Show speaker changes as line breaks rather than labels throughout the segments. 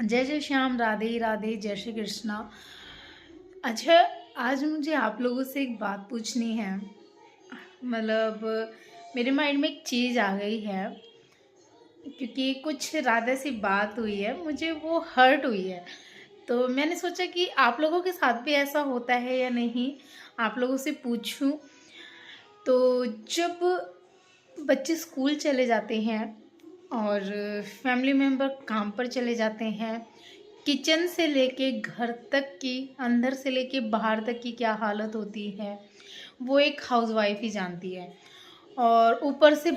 जय जय श्याम, राधे राधे, जय श्री कृष्णा। अच्छा, आज मुझे आप लोगों से एक बात पूछनी है। मतलब मेरे माइंड में एक चीज़ आ गई है, क्योंकि कुछ राधा सी बात हुई है, मुझे वो हर्ट हुई है। तो मैंने सोचा कि आप लोगों के साथ भी ऐसा होता है या नहीं, आप लोगों से पूछूं। तो जब बच्चे स्कूल चले जाते हैं और फैमिली मेम्बर काम पर चले जाते हैं, किचन से लेके घर तक की, अंदर से लेके बाहर तक की क्या हालत होती है वो एक हाउसवाइफ ही जानती है। और ऊपर से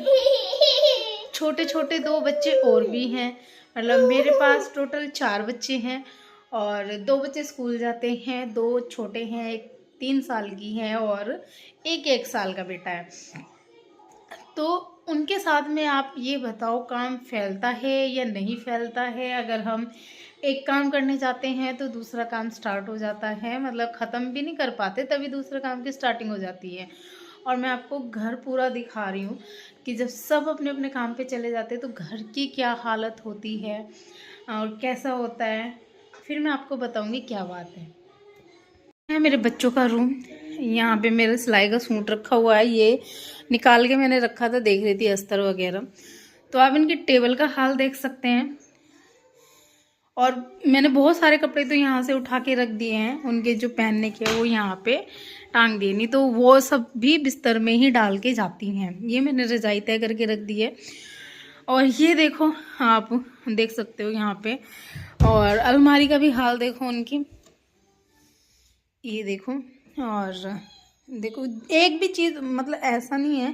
छोटे छोटे दो बच्चे और भी हैं। मतलब मेरे पास टोटल 4 बच्चे हैं और 2 बच्चे स्कूल जाते हैं, 2 छोटे हैं, एक 3 साल की है और एक 1 साल का बेटा है। तो उनके साथ में आप ये बताओ, काम फैलता है या नहीं फैलता है? अगर हम एक काम करने जाते हैं तो दूसरा काम स्टार्ट हो जाता है, मतलब ख़त्म भी नहीं कर पाते तभी दूसरे काम की स्टार्टिंग हो जाती है। और मैं आपको घर पूरा दिखा रही हूँ कि जब सब अपने अपने काम पे चले जाते हैं तो घर की क्या हालत होती है और कैसा होता है। फिर मैं आपको बताऊँगी क्या बात है मेरे बच्चों का रूम। यहाँ पे मेरे सिलाई का सूट रखा हुआ है, ये निकाल के मैंने रखा था, देख रही थी अस्तर वगैरह। तो आप इनकी टेबल का हाल देख सकते हैं। और मैंने बहुत सारे कपड़े तो यहाँ से उठा के रख दिए हैं, उनके जो पहनने के वो यहाँ पे टांग दिए, नहीं तो वो सब भी बिस्तर में ही डाल के जाती हैं। ये मैंने रजाई तय करके रख दी है। और ये देखो, आप देख सकते हो यहाँ पे। और अलमारी का भी हाल देखो उनकी, ये देखो। और देखो, एक भी चीज़ मतलब ऐसा नहीं है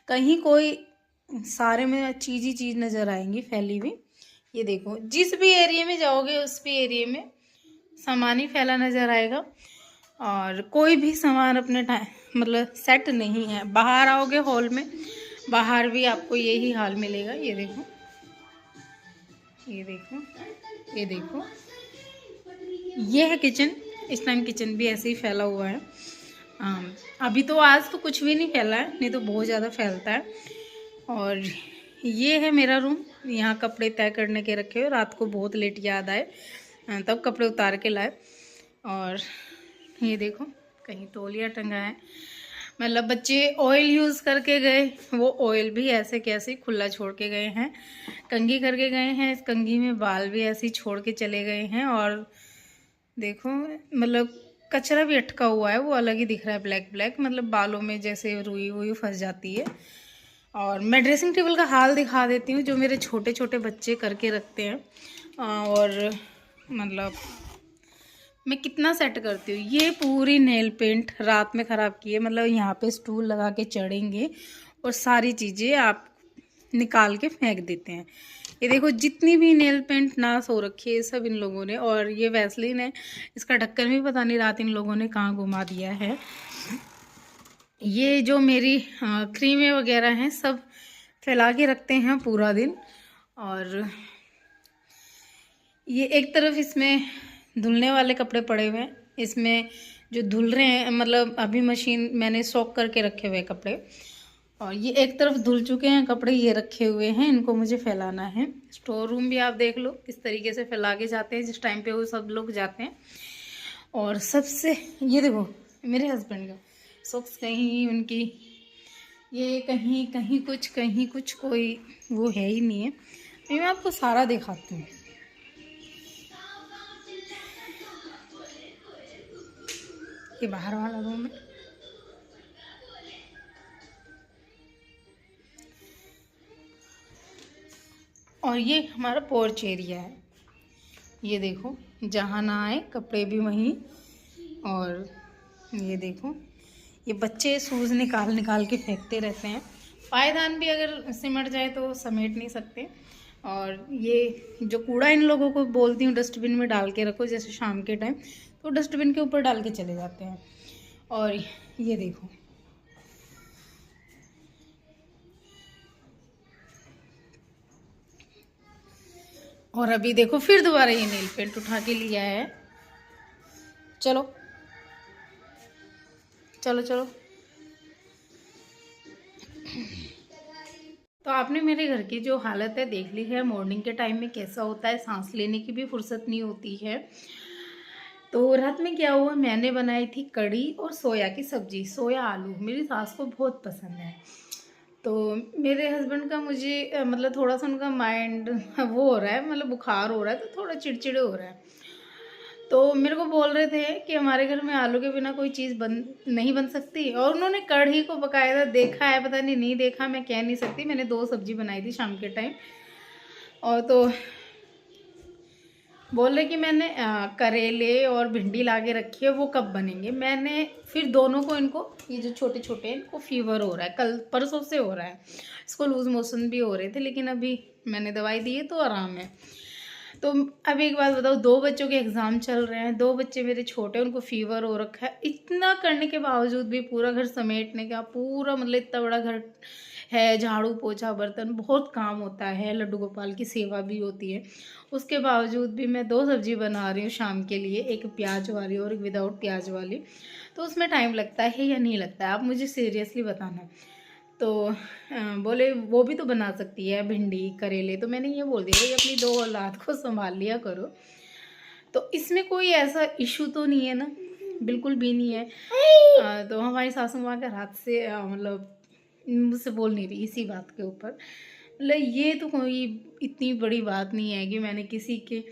कहीं कोई, सारे में चीज़ ही चीज़ नज़र आएंगी फैली हुई। ये देखो, जिस भी एरिया में जाओगे उस भी एरिया में सामान ही फैला नज़र आएगा और कोई भी सामान अपने टाइम मतलब सेट नहीं है। बाहर आओगे हॉल में, बाहर भी आपको यही हाल मिलेगा। ये देखो, ये देखो, ये देखो, ये है किचन। इस टाइम किचन भी ऐसे ही फैला हुआ है। अभी तो आज तो कुछ भी नहीं फैला है, नहीं तो बहुत ज़्यादा फैलता है। और ये है मेरा रूम, यहाँ कपड़े तय करने के रखे हुए, रात को बहुत लेट याद आए तब कपड़े उतार के लाए। और ये देखो, कहीं तौलिया टंगा है, मतलब बच्चे ऑयल यूज़ करके गए, वो ऑयल भी ऐसे कैसे खुला छोड़ के गए हैं। कंघी करके गए हैं, इस कंघी में बाल भी ऐसे ही छोड़ के चले गए हैं। और देखो, मतलब कचरा भी अटका हुआ है, वो अलग ही दिख रहा है, ब्लैक ब्लैक, मतलब बालों में जैसे रुई वुई फंस जाती है। और मैं ड्रेसिंग टेबल का हाल दिखा देती हूँ, जो मेरे छोटे छोटे बच्चे करके रखते हैं। और मतलब मैं कितना सेट करती हूँ। ये पूरी नेल पेंट रात में ख़राब की है, मतलब यहाँ पे स्टूल लगा के चढ़ेंगे और सारी चीज़ें आप निकाल के फेंक देते हैं। ये देखो, जितनी भी नेल पेंट नाश हो रखी है सब इन लोगों ने। और ये वैसलीन है, इसका ढक्कन भी पता नहीं रात इन लोगों ने कहाँ घुमा दिया है। ये जो मेरी क्रीमें वगैरह हैं सब फैला के रखते हैं पूरा दिन। और ये एक तरफ इसमें धुलने वाले कपड़े पड़े हुए हैं, इसमें जो धुल रहे हैं, मतलब अभी मशीन मैंने सोक करके रखे हुए कपड़े। और ये एक तरफ धुल चुके हैं कपड़े, ये रखे हुए हैं, इनको मुझे फैलाना है। स्टोर रूम भी आप देख लो किस तरीके से फैला के जाते हैं जिस टाइम पे वो सब लोग जाते हैं। और सबसे ये देखो, मेरे हस्बैंड का सॉक्स कहीं उनकी, ये कहीं कहीं कुछ, कहीं कुछ, कोई वो है ही नहीं है। मैं आपको सारा दिखाती हूँ। ये बाहर वाला रूम है। और ये हमारा पोर्च एरिया है। ये देखो, जहाँ ना आए कपड़े भी वहीं। और ये देखो, ये बच्चे शूज़ निकाल निकाल के फेंकते रहते हैं। पायदान भी अगर सिमट जाए तो समेट नहीं सकते। और ये जो कूड़ा इन लोगों को बोलती हूँ डस्टबिन में डाल के रखो, जैसे शाम के टाइम, तो डस्टबिन के ऊपर डाल के चले जाते हैं। और ये देखो, और अभी देखो फिर दोबारा ये नेल पेंट उठा के लिया है। चलो चलो चलो। तो आपने मेरे घर की जो हालत है देख ली है, मॉर्निंग के टाइम में कैसा होता है, सांस लेने की भी फुर्सत नहीं होती है। तो रात में क्या हुआ, मैंने बनाई थी कढ़ी और सोया की सब्जी, सोया आलू, मेरी सास को बहुत पसंद है। तो मेरे हस्बैंड का मुझे मतलब थोड़ा सा उनका माइंड वो हो रहा है, मतलब बुखार हो रहा है, तो थोड़ा चिड़चिड़े हो रहा है। तो मेरे को बोल रहे थे कि हमारे घर में आलू के बिना कोई चीज़ नहीं बन सकती, और उन्होंने कढ़ी को बकायदा देखा है, पता नहीं देखा, मैं कह नहीं सकती। मैंने 2 सब्जी बनाई थी शाम के टाइम, और तो बोल रहे कि मैंने करेले और भिंडी ला के रखी है, वो कब बनेंगे। मैंने फिर दोनों को, इनको ये जो छोटे छोटे हैं, इनको फीवर हो रहा है, कल परसों से हो रहा है, इसको लूज़ मोशन भी हो रहे थे, लेकिन अभी मैंने दवाई दी है तो आराम है। तो अब एक बात बताओ, 2 बच्चों के एग्ज़ाम चल रहे हैं, 2 बच्चे मेरे छोटे, उनको फीवर हो रखा है। इतना करने के बावजूद भी, पूरा घर समेटने का, पूरा मतलब इतना बड़ा घर है, झाड़ू पोछा बर्तन बहुत काम होता है, लड्डू गोपाल की सेवा भी होती है, उसके बावजूद भी मैं 2 सब्ज़ी बना रही हूँ शाम के लिए, एक प्याज वाली और एक विदाउट प्याज वाली। तो उसमें टाइम लगता है या नहीं लगता है, आप मुझे सीरियसली बताना। तो बोले वो भी तो बना सकती है भिंडी करेले। तो मैंने ये बोल दिया भाई अपनी 2 औलाद को संभाल लिया करो। तो इसमें कोई ऐसा इशू तो नहीं है ना, बिल्कुल भी नहीं है। तो हमारी सासू माँ का रात से मतलब मुझसे बोल नहीं रही इसी बात के ऊपर। मतलब ये तो कोई इतनी बड़ी बात नहीं है कि मैंने किसी के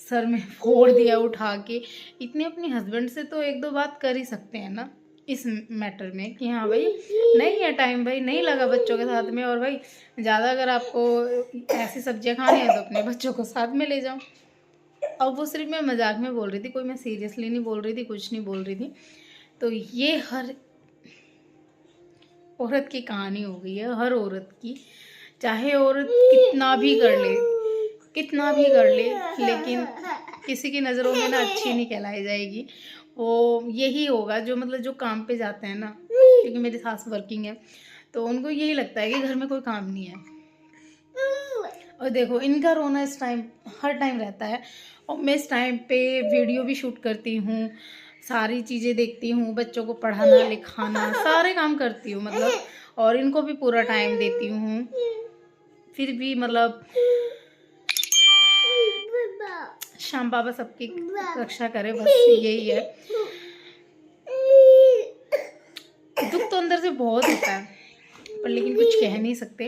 सर में फोड़ दिया उठा के। इतने अपने हस्बैंड से तो 1-2 बात कर ही सकते हैं ना इस मैटर में, कि हाँ भाई नहीं है टाइम, भाई नहीं लगा बच्चों के साथ में, और भाई ज़्यादा अगर आपको ऐसी सब्जियां खानी है तो अपने बच्चों को साथ में ले जाओ। अब वो सिर्फ मैं मजाक में बोल रही थी, कोई मैं सीरियसली नहीं बोल रही थी, कुछ नहीं बोल रही थी। तो ये हर औरत की कहानी हो गई है, हर औरत की, चाहे औरत कितना भी कर ले, कितना भी कर ले, लेकिन किसी की नज़रों में ना अच्छी नहीं कहलाई जाएगी। वो यही होगा जो मतलब जो काम पे जाते हैं ना, क्योंकि मेरी सास वर्किंग है, तो उनको यही लगता है कि घर में कोई काम नहीं है। और देखो इनका रोना इस टाइम हर टाइम रहता है, और मैं इस टाइम पे वीडियो भी शूट करती हूँ, सारी चीज़ें देखती हूँ, बच्चों को पढ़ाना लिखाना सारे काम करती हूँ मतलब, और इनको भी पूरा टाइम देती हूँ। फिर भी मतलब श्याम बाबा सबकी रक्षा करे, बस यही है। दुख तो अंदर से बहुत होता है, पर लेकिन कुछ कह नहीं सकते।